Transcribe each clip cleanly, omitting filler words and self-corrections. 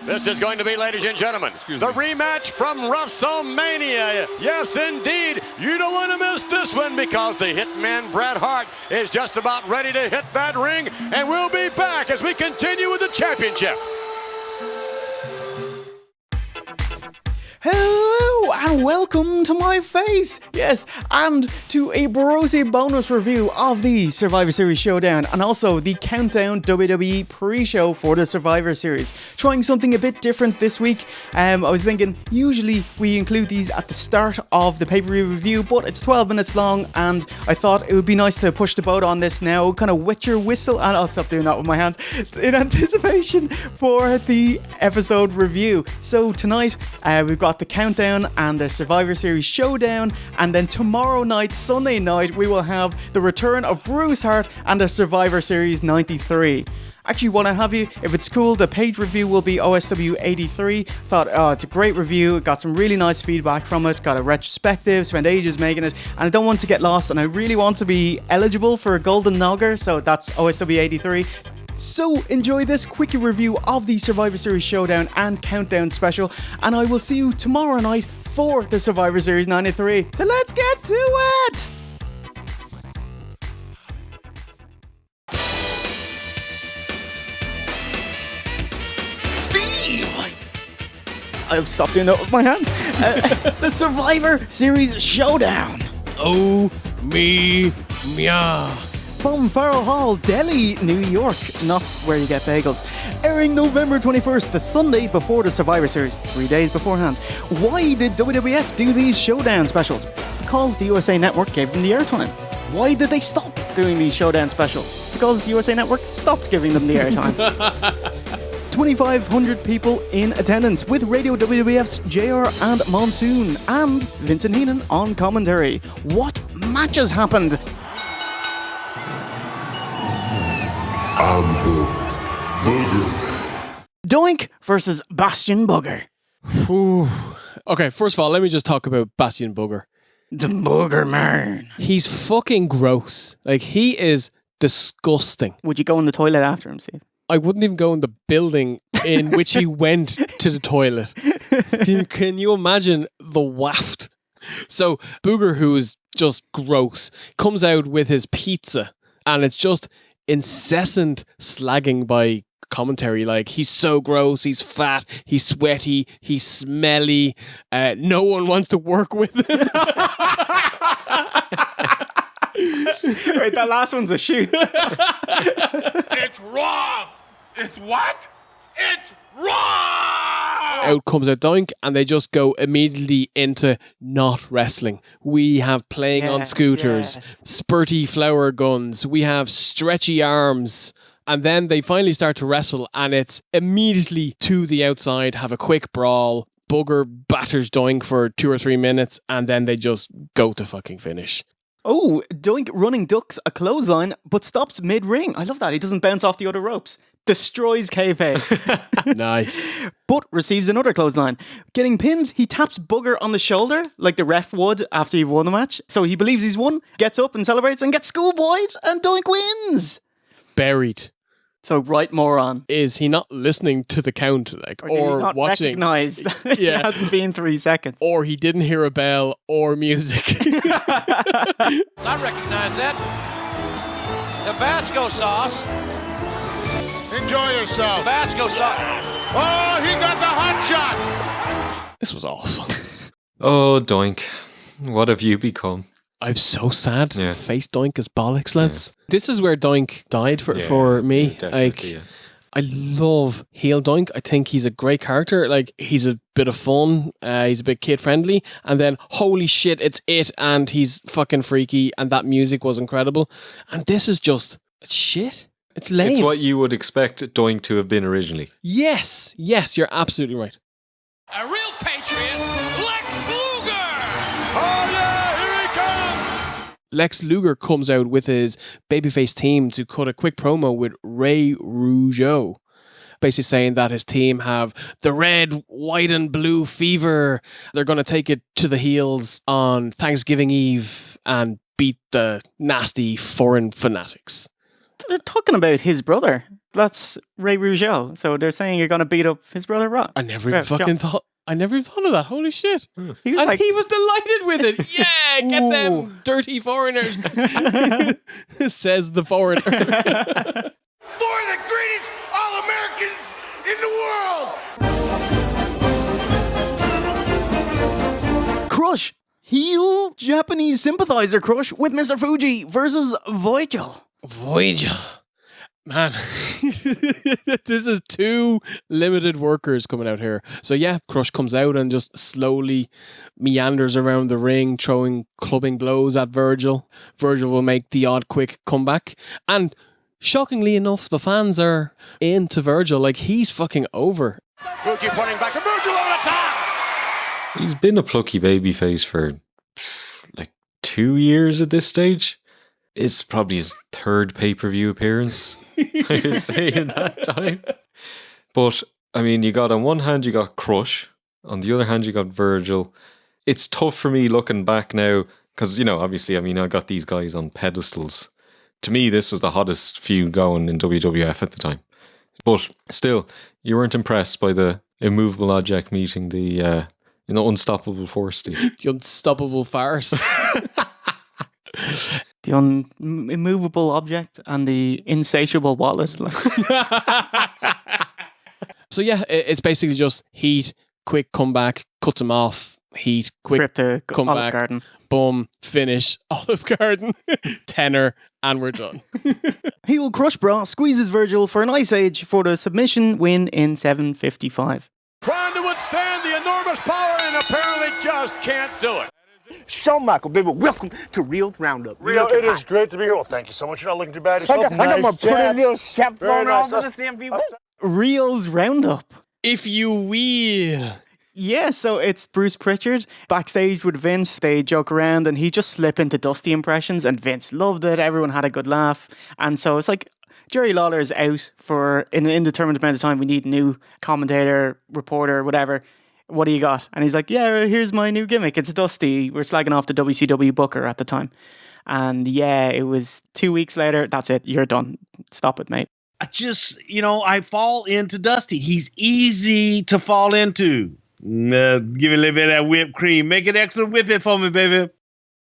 This is going to be, ladies and gentlemen, the rematch from WrestleMania. Yes, indeed. You don't want to miss this one because the Hitman Bret Hart is just about ready to hit that ring. And we'll be back as we continue with the championship. Hello and welcome to my face, yes, and to a Borossi bonus review of the Survivor Series Showdown and also the Countdown WWE Pre-Show for the Survivor Series. Trying something a bit different this week. I was thinking usually we include these at the start of the pay-per-view review, but it's 12 minutes long and I thought it would be nice to push the boat on this now, kind of wet your whistle, and I'll stop doing that with my hands, in anticipation for the episode review. So tonight we've got the Countdown and the Survivor Series Showdown, and then tomorrow night, Sunday night, we will have the return of Bruce Hart and the Survivor Series 93. Actually, want to have you, if it's cool, the page review will be OSW 83. Thought, oh, it's a great review. Got some really nice feedback from it. Got a retrospective, spent ages making it, and I don't want to get lost, and I really want to be eligible for a Golden Nogger, so that's OSW 83. So enjoy this quickie review of the Survivor Series Showdown and Countdown special, and I will see you tomorrow night for the Survivor Series 93. So let's get to it! Steve! I've stopped doing that with my hands. The Survivor Series Showdown. Oh, me, meow. From Farrell Hall, Delhi, New York, not where you get bagels. Airing November 21st, the Sunday before the Survivor Series, 3 days beforehand. Why did WWF do these Showdown specials? Because the USA Network gave them the airtime. Why did they stop doing these Showdown specials? Because USA Network stopped giving them the airtime. 2,500 people in attendance with Radio WWF's JR and Monsoon and Vincent Heenan on commentary. What matches happened? Booger. Doink versus Bastion Booger. Ooh. Okay, first of all, let me just talk about Bastion Booger. The Booger Man. He's fucking gross. Like, he is disgusting. Would you go in the toilet after him, Steve? I wouldn't even go in the building in which he went to the toilet. Can you imagine the waft? So, Booger, who is just gross, comes out with his pizza, and it's just incessant slagging by commentary, like he's so gross, he's fat, he's sweaty, he's smelly, no one wants to work with him. Right, that last one's a shoot. It's wrong. It's what? It's wrong. Out comes a Doink, and they just go immediately into not wrestling. We have playing on scooters, spurty flower guns, we have stretchy arms, and then they finally start to wrestle, and it's immediately to the outside, have a quick brawl. Booger batters Doink for 2 or 3 minutes, and then they just go to fucking finish. Oh, Doink running ducks a clothesline, but stops mid-ring. I love that. He doesn't bounce off the other ropes. Destroys kayfabe. Nice. But receives another clothesline. Getting pinned, he taps Booger on the shoulder, like the ref would after you've won a match. So he believes he's won, gets up and celebrates, and gets schoolboyed, and Doink wins. Buried. So right moron. Is he not listening to the count, like, or not watching? Recognize that it hasn't been 3 seconds. Or he didn't hear a bell or music. I recognize that. Tabasco sauce. Enjoy yourself. Tabasco sauce. Oh, he got the hot shot. This was awful. Oh, Doink. What have you become? I'm so sad. Yeah. Face Doink is bollocks, lads. This is where Doink died for me. Like, I love heel Doink. I think he's a great character. Like, he's a bit of fun. He's a bit kid friendly. And then, holy shit, it's it. And he's fucking freaky. And that music was incredible. And this is just shit. It's lame. It's what you would expect Doink to have been originally. Yes, you're absolutely right. A real patriot, Lex Luger. Oh, yeah, here he comes. Lex Luger comes out with his babyface team to cut a quick promo with Ray Rougeau, basically saying that his team have the red, white and blue fever. They're going to take it to the heels on Thanksgiving Eve and beat the nasty foreign fanatics. They're talking about his brother. that's Ray Rougeau. So they're saying you're going to beat up his brother Rock. I never even fucking thought. I never even thought of that. Holy shit. He was He was delighted with it. Yeah, get them dirty foreigners. Says the foreigner. For the greatest All-Americans in the world. Crush. Heel Japanese sympathizer crush with Mr. Fuji versus Virgil. Virgil. Man, this is 2 limited workers coming out here. So yeah, Crush comes out and just slowly meanders around the ring, throwing clubbing blows at Virgil. Virgil will make the odd quick comeback. And shockingly enough, the fans are into Virgil. Like, he's fucking over. Fuji pointing back to Virgil over the top. He's been a plucky babyface for like 2 years at this stage. It's probably his 3rd pay-per-view appearance, I would say, in that time. But, I mean, you got on one hand, you got Crush. On the other hand, you got Virgil. It's tough for me looking back now, because, you know, obviously, I mean, I got these guys on pedestals. To me, this was the hottest feud going in WWF at the time. But still, you weren't impressed by the immovable object meeting the unstoppable force, Steve. The unstoppable farce. The immovable object and the insatiable wallet. So yeah, it's basically just heat, quick comeback, cuts him off, heat, quick Trip to comeback, Olive Garden. boom, finish, Olive Garden, tenor, and we're done. Heel Crush Bra squeezes Virgil for an Ice Age for the submission win in 7:55. Trying to withstand the enormous power and apparently just can't do it. Shawn Michael, baby, welcome to Real Roundup. It is great to be here. Well, thank you so much. You're not looking too bad yourself. I got my pretty little chap going on nice. with this MV. Real's Roundup. If you will. Yeah, so it's Bruce Prichard backstage with Vince. They joke around and he just slip into Dusty impressions and Vince loved it. Everyone had a good laugh. And so it's like Jerry Lawler is out for an indeterminate amount of time. We need a new commentator, reporter, whatever. What do you got? And he's like, yeah, here's my new gimmick. It's Dusty. We're slagging off the WCW booker at the time. And yeah, it was 2 weeks later. That's it. You're done. Stop it, mate. I just, I fall into Dusty. He's easy to fall into. Give me a little bit of that whipped cream. Make it extra whippy for me, baby.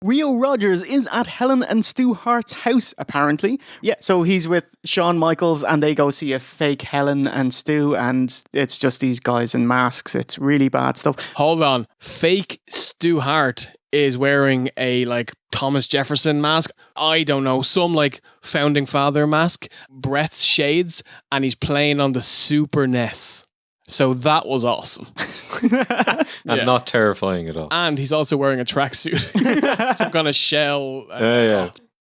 Rio Rogers is at Helen and Stu Hart's house, apparently. Yeah, so he's with Shawn Michaels and they go see a fake Helen and Stu and it's just these guys in masks. It's really bad stuff. Hold on. Fake Stu Hart is wearing a Thomas Jefferson mask. I don't know, some founding father mask, Bret's shades, and he's playing on the Super NES. So that was awesome. And not terrifying at all. And he's also wearing a tracksuit. Some kind of shell.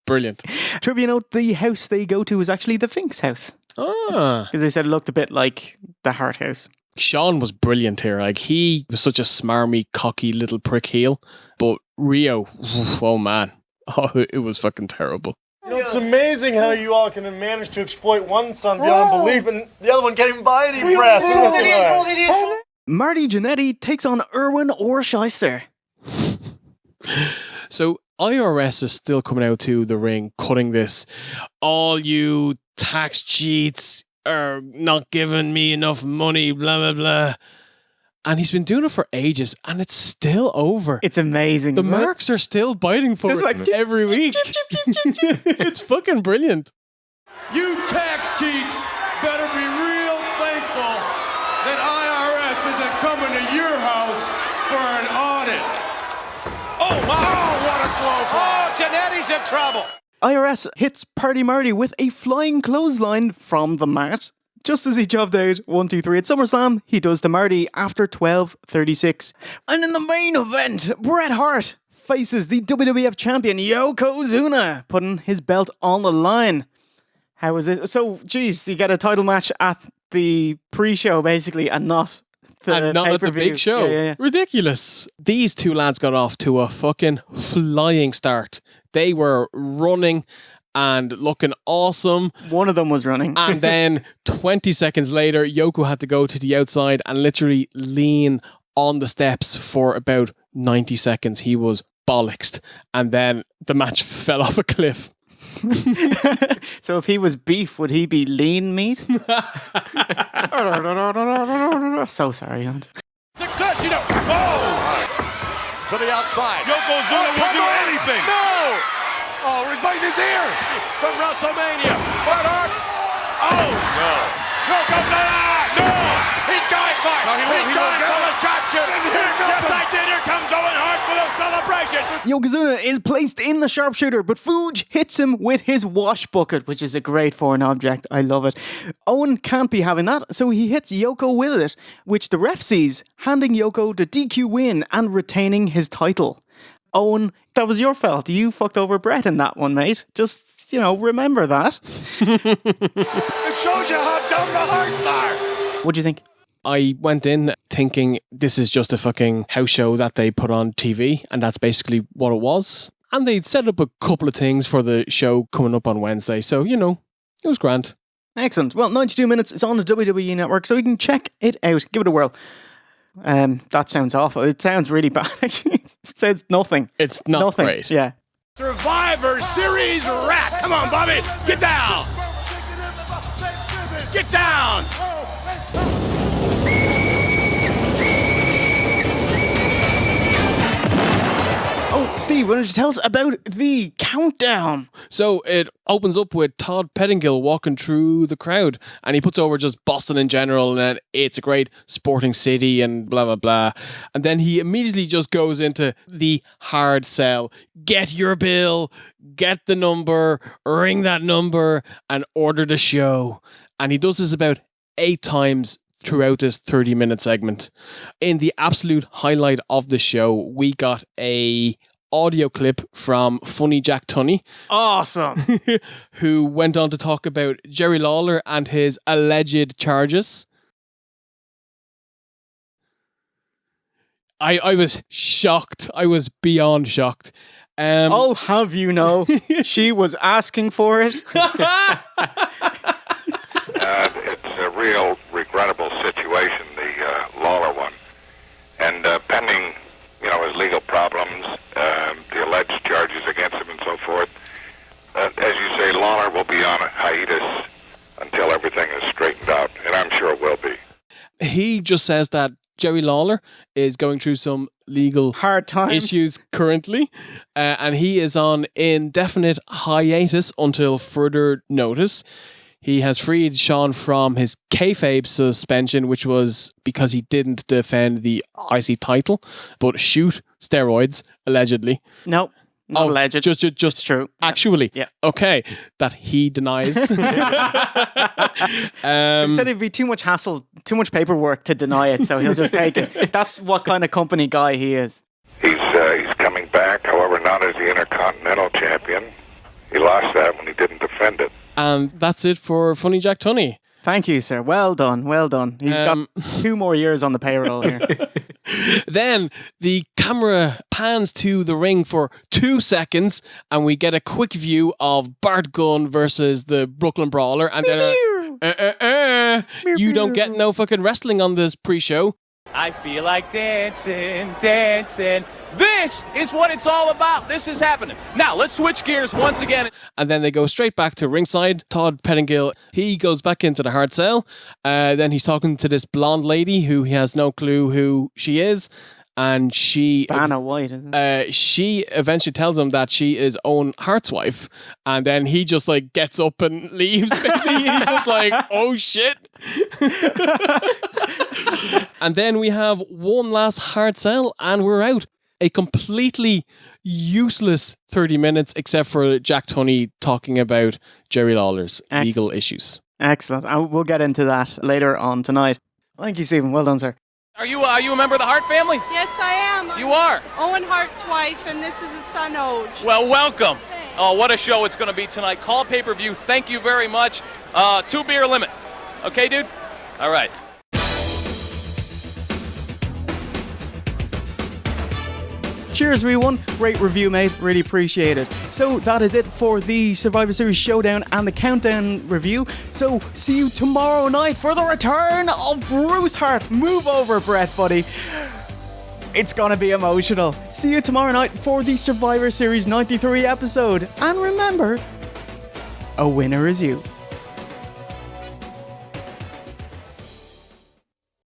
Brilliant. Trivia note, the house they go to is actually the Fink's house. Because they said it looked a bit like the Hart house. Sean was brilliant here. He was such a smarmy, cocky little prick heel. But Rio, oh man. Oh, it was fucking terrible. It's amazing how you all can manage to exploit one son beyond belief and the other one can't even buy any press. Marty Jannetty takes on Irwin Orshyster. So IRS is still coming out to the ring, cutting this. All you tax cheats are not giving me enough money, blah, blah, blah. And he's been doing it for ages, and it's still over. It's amazing. The marks are still biting for it every week. It's fucking brilliant. You tax cheats better be real thankful that IRS isn't coming to your house for an audit. Oh, my. Oh, what a close one. Oh, Jannetty's in trouble. IRS hits Party Marty with a flying clothesline from the mat. Just as he jobbed out 1, 2, 3 at SummerSlam, he does to Marty after 12:36. And in the main event, Bret Hart faces the WWF champion Yokozuna, putting his belt on the line. How is it? So, geez, you get a title match at the pre-show, basically, and not at the big show. Yeah. Ridiculous. These two lads got off to a fucking flying start. They were running and looking awesome. One of them was running. And then 20 seconds later, Yoko had to go to the outside and literally lean on the steps for about 90 seconds. He was bollocksed. And then the match fell off a cliff. So if he was beef, would he be lean meat? So sorry, Hans. Success, you know. Oh! To the outside. Yokozuna will do anything. No! Oh, he's biting his ear from WrestleMania. Bret Hart. Oh, no. Yokozuna! No! He's going for it. He's going for the sharpshooter. Yes, I did. Here comes Owen Hart for the celebration. Yokozuna is placed in the sharpshooter, but Fuji hits him with his wash bucket, which is a great foreign object. I love it. Owen can't be having that, so he hits Yoko with it, which the ref sees, handing Yoko the DQ win and retaining his title. Owen, that was your fault. You fucked over Bret in that one, mate. Just, remember that. It shows you how dumb the Hearts are. What do you think? I went in thinking this is just a fucking house show that they put on TV, and that's basically what it was. And they'd set up a couple of things for the show coming up on Wednesday, so, it was grand. Excellent. Well, 92 minutes. It's on the WWE Network, so you can check it out. Give it a whirl. That sounds awful. It sounds really bad, actually. It sounds nothing. It's not nothing. great. Yeah. Survivor Series rat. Come on, Bobby. Get down. Get down. Oh, Steve, why don't you tell us about the countdown? So it opens up with Todd Pettingill walking through the crowd, and he puts over just Boston in general, and then it's a great sporting city and blah, blah, blah. And then he immediately just goes into the hard sell. Get your bill, get the number, ring that number, and order the show. And he does this about 8 times throughout this 30-minute segment. In the absolute highlight of the show, we got a audio clip from Funny Jack Tunney. Awesome. Who went on to talk about Jerry Lawler and his alleged charges. I was shocked. I was beyond shocked. I'll have you know, she was asking for it. It's a real regrettable situation, the Lawler one. And pending, his legal problems, the alleged charges against him and so forth, as you say, Lawler will be on a hiatus until everything is straightened out, and I'm sure it will be. He just says that Jerry Lawler is going through some legal hard times issues currently, and he is on indefinite hiatus until further notice. He has freed Sean from his kayfabe suspension, which was because he didn't defend the IC title, but shoot steroids, allegedly. Nope. Not alleged. Just true. Actually. Yeah. Okay. That he denies. He said it'd be too much hassle, too much paperwork to deny it, so he'll just take it. That's what kind of company guy he is. He's coming back, however, not as the Intercontinental Champion. He lost that when he didn't defend it. And that's it for Funny Jack Tunney. Thank you, sir. Well done. Well done. He's got 2 more years on the payroll here. Then the camera pans to the ring for 2 seconds, and we get a quick view of Bart Gunn versus the Brooklyn Brawler. And then, you don't get no fucking wrestling on this pre-show. I feel like dancing, dancing. This is what it's all about. This is happening. Now, let's switch gears once again. And then they go straight back to ringside. Todd Pettingill, he goes back into the hard sell. Then he's talking to this blonde lady who he has no clue who she is. And she... Vanna White, isn't it? She eventually tells him that she is Owen Hart's wife. And then he just gets up and leaves. Basically, he's just like, oh shit. And then we have one last hard sell and we're out. A completely useless 30 minutes except for Jack Tunney talking about Jerry Lawler's legal issues. Excellent. We'll get into that later on tonight. Thank you, Stephen. Well done, sir. Are you a member of the Hart family? Yes, I am. You are? Owen Hart's wife, and this is his son, Oj. Well, welcome. Oh, what a show it's going to be tonight. Call pay-per-view. Thank you very much. 2 beer limit. Okay, dude? All right. Cheers, everyone. Great review, mate. Really appreciate it. So that is it for the Survivor Series Showdown and the Countdown review. So see you tomorrow night for the return of Bruce Hart. Move over, Bret, buddy. It's gonna be emotional. See you tomorrow night for the Survivor Series 93 episode. And remember, a winner is you.